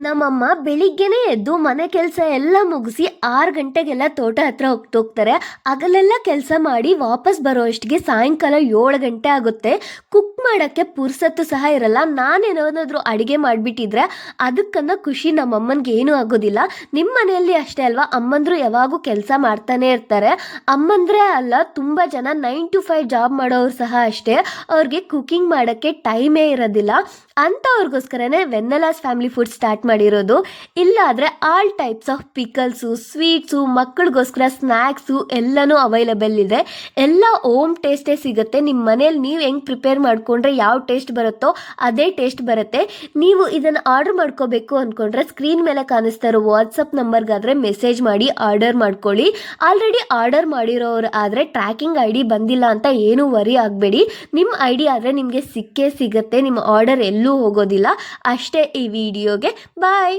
ನಮ್ಮಮ್ಮ ಬೆಳಿಗ್ಗೆನೇ ಎದ್ದು ಮನೆ ಕೆಲಸ ಎಲ್ಲ ಮುಗಿಸಿ 6 ಗಂಟೆಗೆಲ್ಲ ತೋಟ ಹತ್ರ ಹೋಗ್ತಾರೆ. ಹಗಲೆಲ್ಲ ಕೆಲಸ ಮಾಡಿ ವಾಪಸ್ ಬರೋ ಅಷ್ಟಿಗೆ ಸಾಯಂಕಾಲ 7 ಗಂಟೆ ಆಗುತ್ತೆ. ಕುಕ್ ಮಾಡೋಕ್ಕೆ ಪುರ್ಸತ್ತು ಸಹ ಇರಲ್ಲ. ನಾನೇನಾದರೂ ಅಡುಗೆ ಮಾಡಿಬಿಟ್ಟಿದ್ರೆ ಅದಕ್ಕನ್ನ ಖುಷಿ ನಮ್ಮಮ್ಮನಿಗೆ ಏನೂ ಆಗೋದಿಲ್ಲ. ನಿಮ್ಮ ಮನೆಯಲ್ಲಿ ಅಷ್ಟೇ ಅಲ್ವಾ? ಅಮ್ಮಂದ್ರು ಯಾವಾಗೂ ಕೆಲಸ ಮಾಡ್ತಾನೆ ಇರ್ತಾರೆ. ಅಮ್ಮಂದ್ರೆ ಅಲ್ಲ, ತುಂಬ ಜನ 9 to 5 ಜಾಬ್ ಮಾಡೋರು ಸಹ ಅಷ್ಟೇ. ಅವ್ರಿಗೆ ಕುಕಿಂಗ್ ಮಾಡೋಕ್ಕೆ ಟೈಮೇ ಇರೋದಿಲ್ಲ. ಅಂಥವ್ರಿಗೋಸ್ಕರನೇ ವೆನ್ನೆಲಾಸ್ ಫ್ಯಾಮಿಲಿ ಫುಡ್ ಸ್ಟಾರ್ಟ್ ಮಾಡಿರೋದು. ಇಲ್ಲಾದರೆ ಆಲ್ ಟೈಪ್ಸ್ ಆಫ್ ಪಿಕಲ್ಸು, ಸ್ವೀಟ್ಸು, ಮಕ್ಕಳಿಗೋಸ್ಕರ ಸ್ನ್ಯಾಕ್ಸು ಎಲ್ಲನೂ ಅವೈಲಬಲ್ ಇದೆ. ಎಲ್ಲ ಓಮ್ ಟೇಸ್ಟೇ ಸಿಗುತ್ತೆ. ನಿಮ್ಮ ಮನೇಲಿ ನೀವು ಹೆಂಗೆ ಪ್ರಿಪೇರ್ ಮಾಡಿಕೊಂಡ್ರೆ ಯಾವ ಟೇಸ್ಟ್ ಬರುತ್ತೋ ಅದೇ ಟೇಸ್ಟ್ ಬರುತ್ತೆ. ನೀವು ಇದನ್ನು ಆರ್ಡರ್ ಮಾಡ್ಕೋಬೇಕು ಅಂದ್ಕೊಂಡ್ರೆ ಸ್ಕ್ರೀನ್ ಮೇಲೆ ಕಾಣಿಸ್ತಾ ಇರೋ ವಾಟ್ಸಪ್ ನಂಬರ್ಗಾದರೆ ಮೆಸೇಜ್ ಮಾಡಿ ಆರ್ಡರ್ ಮಾಡ್ಕೊಳ್ಳಿ. ಆಲ್ರೆಡಿ ಆರ್ಡರ್ ಮಾಡಿರೋರು ಆದರೆ ಟ್ರ್ಯಾಕಿಂಗ್ ID ಬಂದಿಲ್ಲ ಅಂತ ಏನೂ ವರಿ ಆಗಬೇಡಿ. ನಿಮ್ಮ ID ಆದರೆ ನಿಮಗೆ ಸಿಕ್ಕೇ ಸಿಗುತ್ತೆ. ನಿಮ್ಮ ಆರ್ಡರ್ ಎಲ್ಲೂ ಹೋಗೋದಿಲ್ಲ. ಅಷ್ಟೇ ಈ ವಿಡಿಯೋಗೆ. ಬಾಯ್.